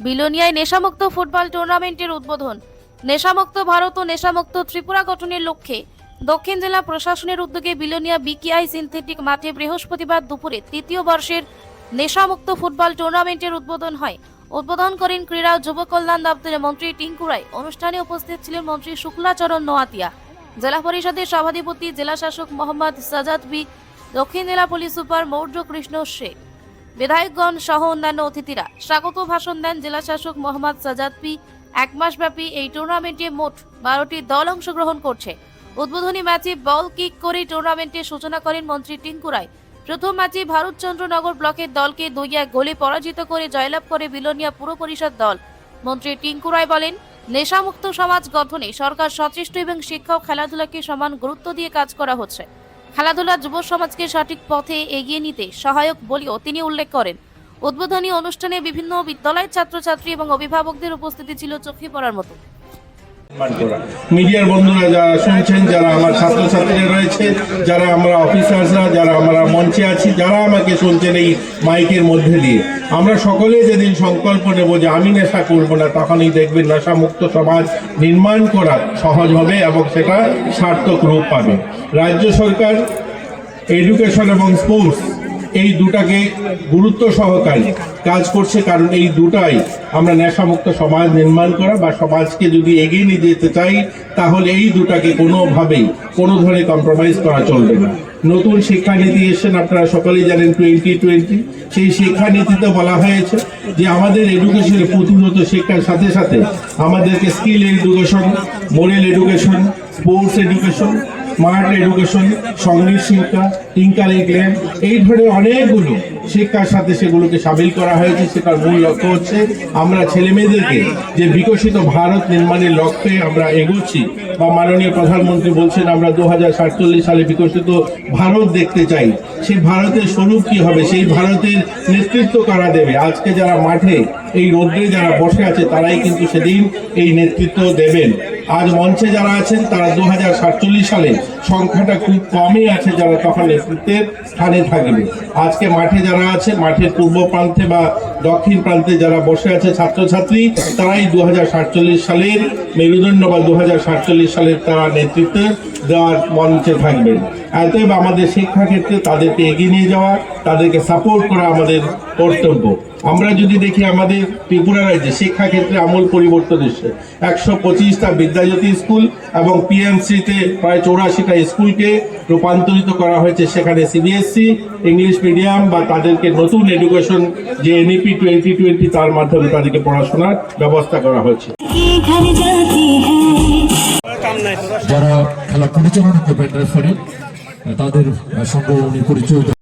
বিলোনিয়ায় নেশামুক্ত football টুর্নামেন্টের উদ্বোধন। নেশামুক্ত ভারত ও নেশামুক্ত ত্রিপুরা গঠনের লক্ষ্যে দক্ষিণ জেলা প্রশাসনের উদ্যোগে বিলোনিয়া বিকেআই সিনথেটিক মাঠে বৃহস্পতিবার দুপুরে তৃতীয় বর্ষের নেশামুক্ত ফুটবল টুর্নামেন্টের উদ্বোধন হয়। উদ্বোধন করেন ক্রীড়া ও যুব কল্যাণ দপ্তরের মন্ত্রী টিঙ্কু রায়। অনুষ্ঠানে উপস্থিত ছিলেন মন্ত্রী শুক্লাচরণ নোয়াতিয়া, জেলা পরিষদের সভাধিপতি জেলা শাসক মোহাম্মদ সাজাদ বি, দক্ষিণ জেলা পুলিশ সুপার মৌর্য কৃষ্ণ শেখ, বিধায়কগণ সহ অন্যান্য অতিথিরা। স্বাগত ভাষণ দেন জেলা শাসক মোহাম্মদ সাজাদ বি। এক মাসব্যাপী এই টুর্নামেন্টে মোট 12টি দল অংশগ্রহণ করছে। উদ্বোধনী ম্যাচে বল কিক করে টুর্নামেন্টের সূচনা করেন মন্ত্রী টিঙ্কু রায়। প্রথম ম্যাচে ভারতচন্দ্রনগর ব্লকের দলকে 2-1 গোলে পরাজিত করে জয়লাভ করে বিলোনিয়া পুর পরিষদ দল। মন্ত্রী টিঙ্কু রায় বলেন, নেশামুক্ত সমাজ গঠনে সরকার সচেষ্ট এবং শিক্ষক খেলাধুলাকে সমান গুরুত্ব দিয়ে কাজ করা হচ্ছে। খেলাধুলা যুব সমাজকে সঠিক পথে এগিয়ে নিতে সহায়ক বলেও তিনি উল্লেখ করেন। উদ্বোধনী অনুষ্ঠানে বিভিন্ন বিদ্যালয়ের ছাত্রছাত্রী এবং অভিভাবকদের উপস্থিতি ছিল চোখে পড়ার মতো। মিডিয়ার বন্ধুরা যারা শুনছেন, যারা আমার ছাত্রছাত্রীরা রয়েছে, যারা আমরা অফিসার্সরা, যারা আমরা মঞ্চে আছি, যারা আমাকে শুনছেন এই মাইকের মধ্যে দিয়ে, আমরা সকলে যেদিন সংকল্প নেব যে আমি নেশা করব না, তখনই দেখবেন নেশামুক্ত সমাজ নির্মাণ করা সহজ হবে এবং সেটা সার্থক রূপ পাবে। রাজ্য সরকার এডুকেশন এবং স্পোর্টস এই দুটাকে গুরুত্ব সহকারে কাজ করছে, কারণ এই দুটাই আমরা নেশামুক্ত সমাজ নির্মাণ করা বা সমাজকে যদি এগিয়ে নিয়ে যেতে চাই, তাহলে এই দুটাকে কোনোভাবেই কোনো ধরনের কম্প্রোমাইজ করা চলবে না। নতুন শিক্ষানীতি এসেছেন, আপনারা সকলেই জানেন 2020। সেই শিক্ষানীতিতে বলা হয়েছে যে আমাদের এডুকেশনে পুঁথিগত শিক্ষার সাথে সাথে আমাদেরকে skill education, moral education, sports education, smart education, সঙ্গীত শিক্ষা, ইনকারিকুলাম, এই ধরনের অনেকগুলো শিক্ষার সাথে সেগুলোকে সামিল করা হয়েছে। সেটার মূল লক্ষ্য হচ্ছে আমরা ছেলে মেয়েদেরকে যে বিকশিত ভারত নির্মাণের লক্ষ্যে আমরা এগোচ্ছি, বা মাননীয় প্রধানমন্ত্রী বলছেন আমরা 2047 সালে বিকশিত ভারত দেখতে চাই। সেই ভারতের স্বরূপ কি হবে, সেই ভারতের নেতৃত্ব কারা দেবে? আজকে যারা মাঠে এই রোদ্রে যারা বসে আছে, তারাই কিন্তু সেদিন এই নেতৃত্ব দেবেন। আজ মঞ্চে যারা আছেন তারা 2047 সালে সংখ্যাটা খুব কমই আছে যারা তখন নেতৃত্বের স্থানে থাকবে। আজকে মাঠে যারা আছে, মাঠের পূর্ব প্রান্তে বা দক্ষিণ প্রান্তে যারা বসে আছে ছাত্রছাত্রী, তারাই 2047 সালের মেরুদণ্ড বা 2047 সালের তারা নেতৃত্ব দেওয়ার মঞ্চে থাকবেন। অতএব আমাদের শিক্ষাক্ষেত্রে তাদেরকে এগিয়ে নিয়ে যাওয়া, তাদেরকে সাপোর্ট করা আমাদের কর্তব্য। আমরা যদি দেখি আমাদের ত্রিপুরা রাজ্যে শিক্ষাক্ষেত্রে আমূল পরিবর্তন এসেছে। 125টা বিদ্যাজ্যোতি স্কুল এবং পিএমসিতে প্রায় 84টা স্কুলকে রূপান্তরিত করা হয়েছে। সেখানে সিবিএসসি, ইংলিশ মিডিয়াম বা তাদেরকে নতুন এডুকেশন যে এনইপি 2020 তার মাধ্যমে তাদেরকে পড়াশোনার ব্যবস্থা করা হয়েছে। যারা খেলা পরিচালনা করবেন রেফারি, তাদের সঙ্গে উনি পরিচয়